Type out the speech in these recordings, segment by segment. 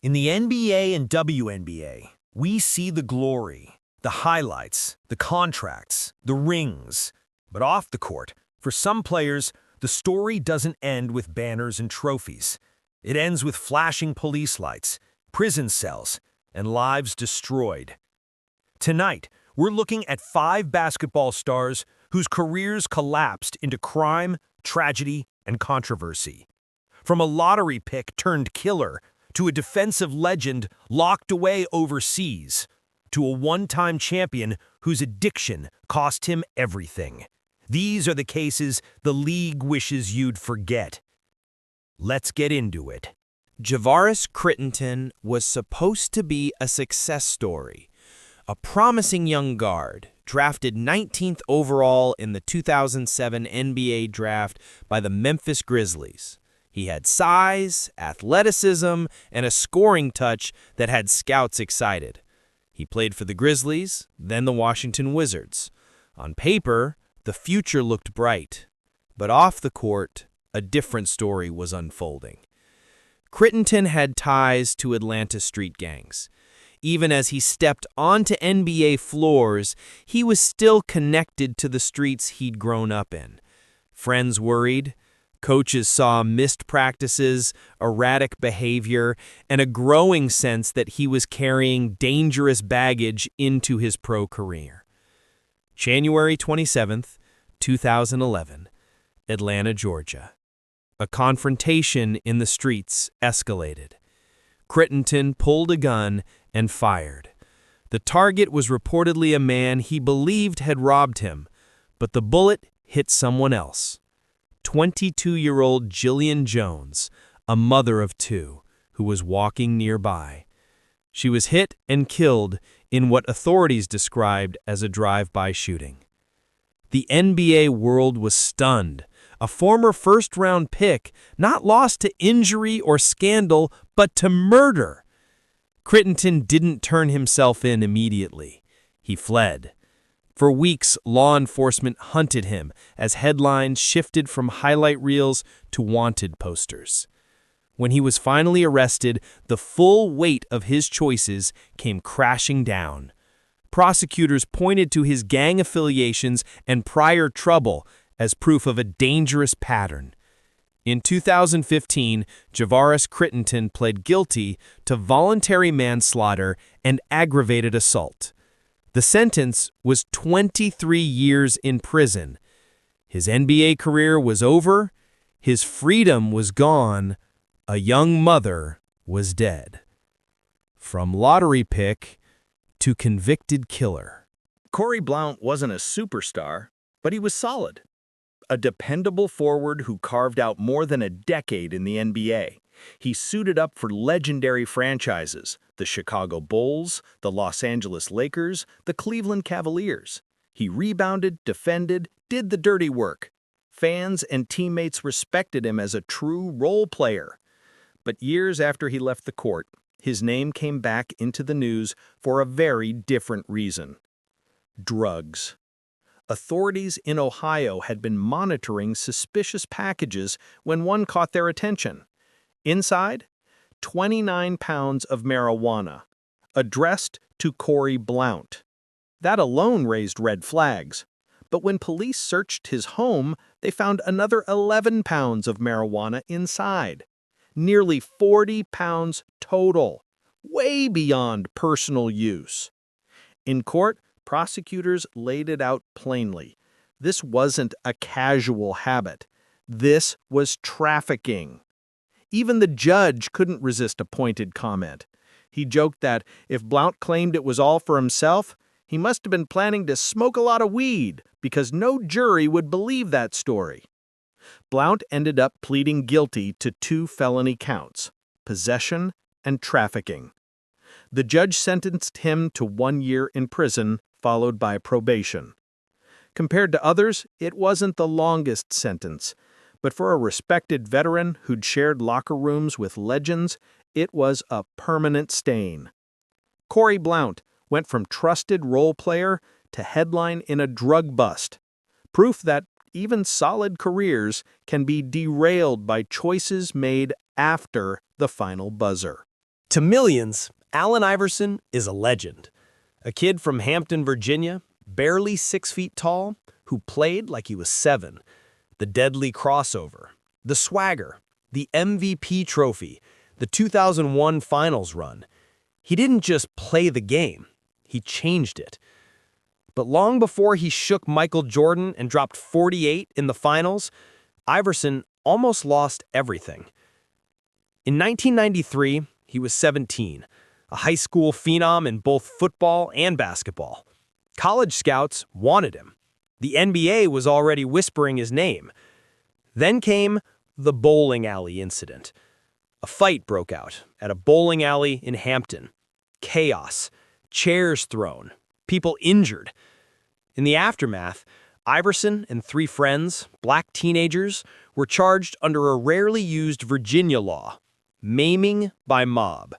In the NBA and WNBA, we see the glory, the highlights, the contracts, the rings. But off the court, for some players, the story doesn't end with banners and trophies. It ends with flashing police lights, prison cells, and lives destroyed. Tonight, we're looking at 5 basketball stars whose careers collapsed into crime, tragedy, and controversy. From a lottery pick turned killer, to a defensive legend locked away overseas, to a one-time champion whose addiction cost him everything. These are the cases the league wishes you'd forget. Let's get into it. Javaris Crittenton was supposed to be a success story, a promising young guard, drafted 19th overall in the 2007 NBA draft by the Memphis Grizzlies. He had size, athleticism, and a scoring touch that had scouts excited. He played for the Grizzlies, then the Washington Wizards. On paper, the future looked bright. But off the court, a different story was unfolding. Crittenton had ties to Atlanta street gangs. Even as he stepped onto NBA floors, he was still connected to the streets he'd grown up in. Friends worried. Coaches saw missed practices, erratic behavior, and a growing sense that he was carrying dangerous baggage into his pro career. January 27, 2011, Atlanta, Georgia. A confrontation in the streets escalated. Crittenton pulled a gun and fired. The target was reportedly a man he believed had robbed him, but the bullet hit someone else. 22-year-old Jillian Jones, a mother of 2, who was walking nearby. She was hit and killed in what authorities described as a drive-by shooting. The NBA world was stunned. A former first-round pick not lost to injury or scandal, but to murder. Crittenton didn't turn himself in immediately. He fled. For weeks, law enforcement hunted him as headlines shifted from highlight reels to wanted posters. When he was finally arrested, the full weight of his choices came crashing down. Prosecutors pointed to his gang affiliations and prior trouble as proof of a dangerous pattern. In 2015, Javaris Crittenton pled guilty to voluntary manslaughter and aggravated assault. The sentence was 23 years in prison. His NBA career was over, his freedom was gone, a young mother was dead. From lottery pick to convicted killer. Cory Blount wasn't a superstar, but he was solid. A dependable forward who carved out more than a decade in the NBA. He suited up for legendary franchises, the Chicago Bulls, the Los Angeles Lakers, the Cleveland Cavaliers. He rebounded, defended, did the dirty work. Fans and teammates respected him as a true role player. But years after he left the court, his name came back into the news for a very different reason. Drugs. Authorities in Ohio had been monitoring suspicious packages when one caught their attention. Inside, 29 pounds of marijuana, addressed to Cory Blount. That alone raised red flags. But when police searched his home, they found another 11 pounds of marijuana inside. Nearly 40 pounds total, way beyond personal use. In court, prosecutors laid it out plainly. This wasn't a casual habit. This was trafficking. Even the judge couldn't resist a pointed comment. He joked that if Blount claimed it was all for himself, he must have been planning to smoke a lot of weed because no jury would believe that story. Blount ended up pleading guilty to 2 felony counts, possession and trafficking. The judge sentenced him to 1 year in prison, followed by probation. Compared to others, it wasn't the longest sentence, but for a respected veteran who'd shared locker rooms with legends, it was a permanent stain. Cory Blount went from trusted role player to headline in a drug bust, proof that even solid careers can be derailed by choices made after the final buzzer. To millions, Allen Iverson is a legend. A kid from Hampton, Virginia, barely 6 feet tall, who played like he was 7. The deadly crossover, the swagger, the MVP trophy, the 2001 finals run. He didn't just play the game, he changed it. But long before he shook Michael Jordan and dropped 48 in the finals, Iverson almost lost everything. In 1993, he was 17, a high school phenom in both football and basketball. College scouts wanted him. The NBA was already whispering his name. Then came the bowling alley incident. A fight broke out at a bowling alley in Hampton. Chaos, chairs thrown, people injured. In the aftermath, Iverson and 3 friends, black teenagers, were charged under a rarely used Virginia law, maiming by mob.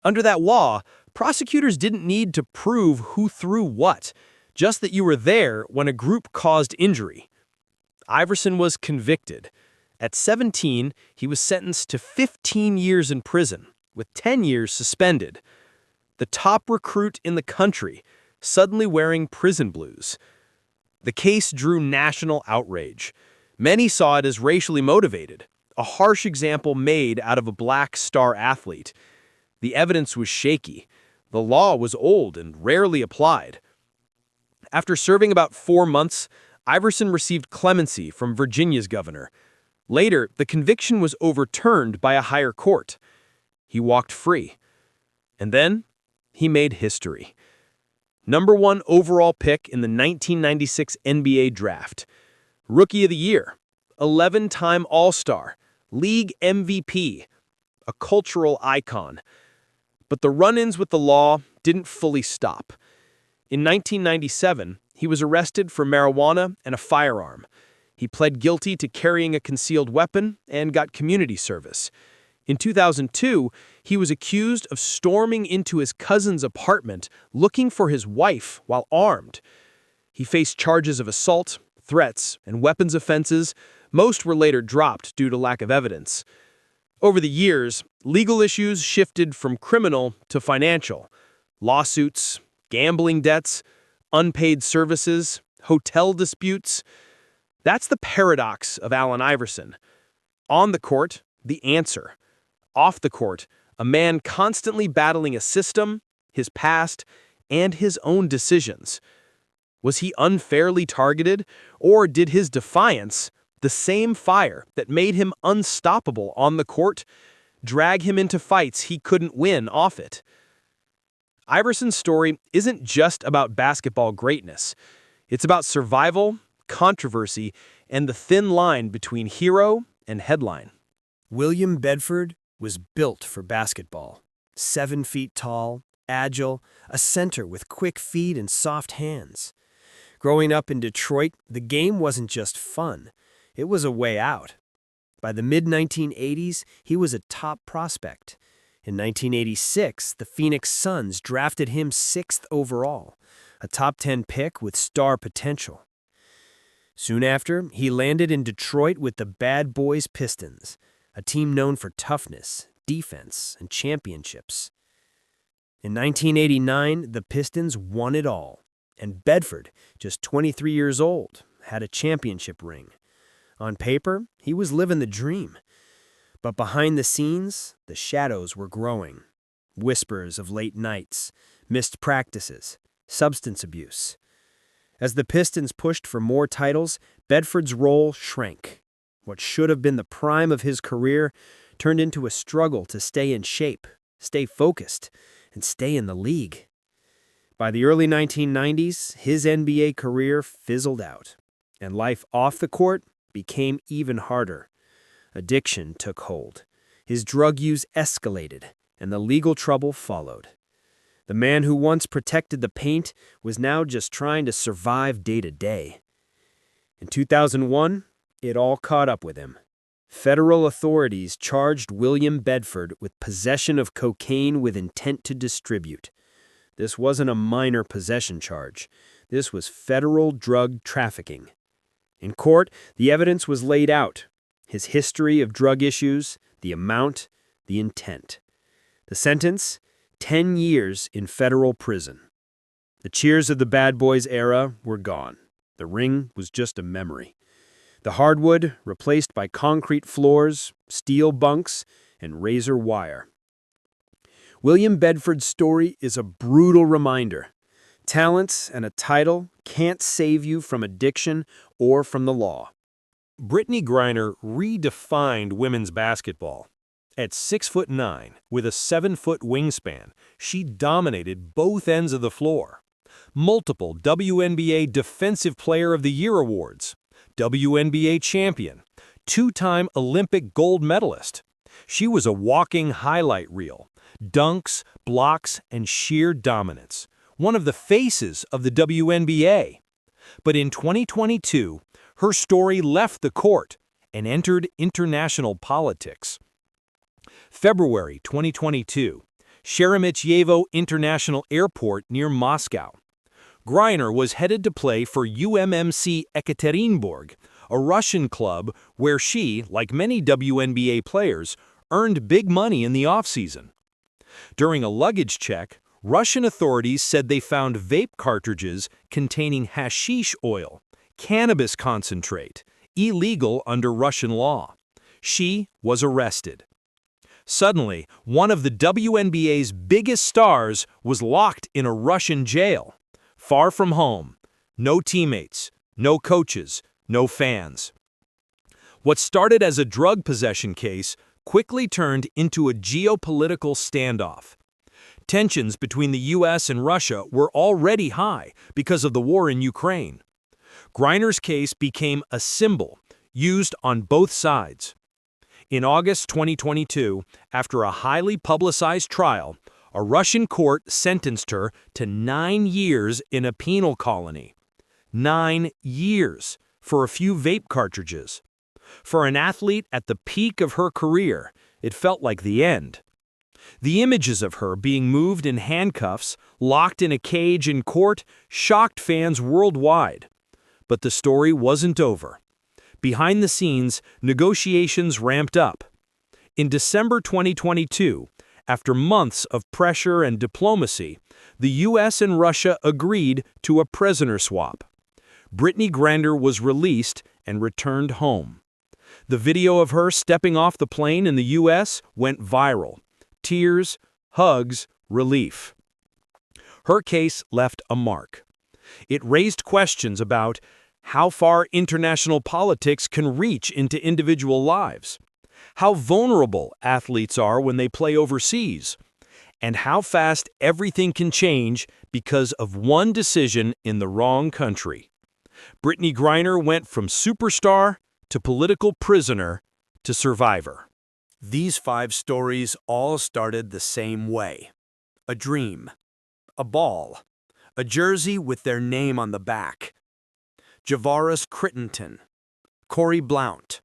Under that law, prosecutors didn't need to prove who threw what, just that you were there when a group caused injury. Iverson was convicted. At 17, he was sentenced to 15 years in prison, with 10 years suspended. The top recruit in the country, suddenly wearing prison blues. The case drew national outrage. Many saw it as racially motivated, a harsh example made out of a black star athlete. The evidence was shaky. The law was old and rarely applied. After serving about 4 months, Iverson received clemency from Virginia's governor. Later, the conviction was overturned by a higher court. He walked free. And then, he made history. Number 1 overall pick in the 1996 NBA Draft. Rookie of the Year. 11-time All-Star. League MVP. A cultural icon. But the run-ins with the law didn't fully stop. In 1997, he was arrested for marijuana and a firearm. He pled guilty to carrying a concealed weapon and got community service. In 2002, he was accused of storming into his cousin's apartment looking for his wife while armed. He faced charges of assault, threats, and weapons offenses. Most were later dropped due to lack of evidence. Over the years, legal issues shifted from criminal to financial. Lawsuits, gambling debts, unpaid services, hotel disputes. That's the paradox of Allen Iverson. On the court, the answer. Off the court, a man constantly battling a system, his past, and his own decisions. Was he unfairly targeted, or did his defiance, the same fire that made him unstoppable on the court, drag him into fights he couldn't win off it? Iverson's story isn't just about basketball greatness. It's about survival, controversy, and the thin line between hero and headline. William Bedford was built for basketball. 7 feet tall, agile, a center with quick feet and soft hands. Growing up in Detroit, the game wasn't just fun. It was a way out. By the mid-1980s, he was a top prospect. In 1986, the Phoenix Suns drafted him 6th overall, a top 10 pick with star potential. Soon after, he landed in Detroit with the Bad Boys Pistons, a team known for toughness, defense, and championships. In 1989, the Pistons won it all, and Bedford, just 23 years old, had a championship ring. On paper, he was living the dream. But behind the scenes, the shadows were growing. Whispers of late nights, missed practices, substance abuse. As the Pistons pushed for more titles, Bedford's role shrank. What should have been the prime of his career turned into a struggle to stay in shape, stay focused, and stay in the league. By the early 1990s, his NBA career fizzled out, and life off the court became even harder. Addiction took hold. His drug use escalated, and the legal trouble followed. The man who once protected the paint was now just trying to survive day to day. In 2001, it all caught up with him. Federal authorities charged William Bedford with possession of cocaine with intent to distribute. This wasn't a minor possession charge. This was federal drug trafficking. In court, the evidence was laid out. His history of drug issues, the amount, the intent. The sentence? 10 years in federal prison. The cheers of the bad boys era were gone. The ring was just a memory. The hardwood replaced by concrete floors, steel bunks, and razor wire. William Bedford's story is a brutal reminder. Talents and a title can't save you from addiction or from the law. Brittany Griner redefined women's basketball. At 6'9", with a 7-foot wingspan, she dominated both ends of the floor. Multiple WNBA Defensive Player of the Year awards, WNBA champion, 2-time Olympic gold medalist. She was a walking highlight reel, dunks, blocks, and sheer dominance. One of the faces of the WNBA. But in 2022, her story left the court and entered international politics. February 2022, Sheremetyevo International Airport near Moscow. Griner was headed to play for UMMC Ekaterinburg, a Russian club where she, like many WNBA players, earned big money in the offseason. During a luggage check, Russian authorities said they found vape cartridges containing hashish oil, cannabis concentrate, illegal under Russian law. She was arrested. Suddenly, one of the WNBA's biggest stars was locked in a Russian jail. Far from home, no teammates, no coaches, no fans. What started as a drug possession case quickly turned into a geopolitical standoff. Tensions between the U.S. and Russia were already high because of the war in Ukraine. Griner's case became a symbol used on both sides. In August 2022, after a highly publicized trial, a Russian court sentenced her to 9 years in a penal colony. 9 years for a few vape cartridges. For an athlete at the peak of her career, it felt like the end. The images of her being moved in handcuffs, locked in a cage in court, shocked fans worldwide. But the story wasn't over. Behind the scenes, negotiations ramped up. In December 2022, after months of pressure and diplomacy, the U.S. and Russia agreed to a prisoner swap. Brittany Griner was released and returned home. The video of her stepping off the plane in the U.S. went viral. Tears, hugs, relief. Her case left a mark. It raised questions about how far international politics can reach into individual lives, how vulnerable athletes are when they play overseas, and how fast everything can change because of one decision in the wrong country. Brittany Griner went from superstar to political prisoner to survivor. These 5 stories all started the same way. A dream, a ball, a jersey with their name on the back. Javaris Crittenton, Corey Blount,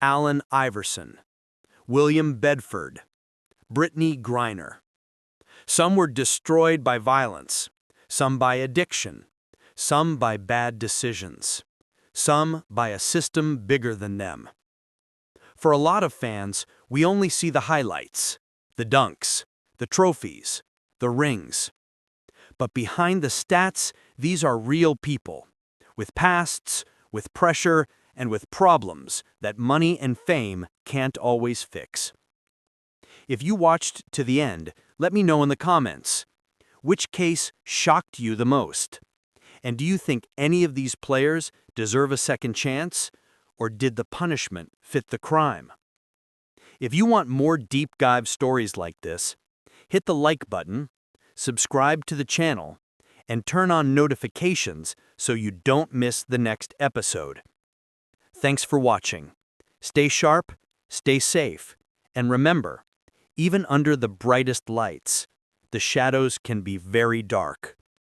Allen Iverson, William Bedford, Brittany Griner. Some were destroyed by violence, some by addiction, some by bad decisions, some by a system bigger than them. For a lot of fans, we only see the highlights, the dunks, the trophies, the rings. But behind the stats, these are real people, with pasts, with pressure, and with problems that money and fame can't always fix. If you watched to the end, let me know in the comments. Which case shocked you the most? And do you think any of these players deserve a second chance? Or did the punishment fit the crime? If you want more deep dive stories like this, hit the like button, subscribe to the channel, and turn on notifications so you don't miss the next episode. Thanks for watching. Stay sharp, stay safe, and remember, even under the brightest lights, the shadows can be very dark.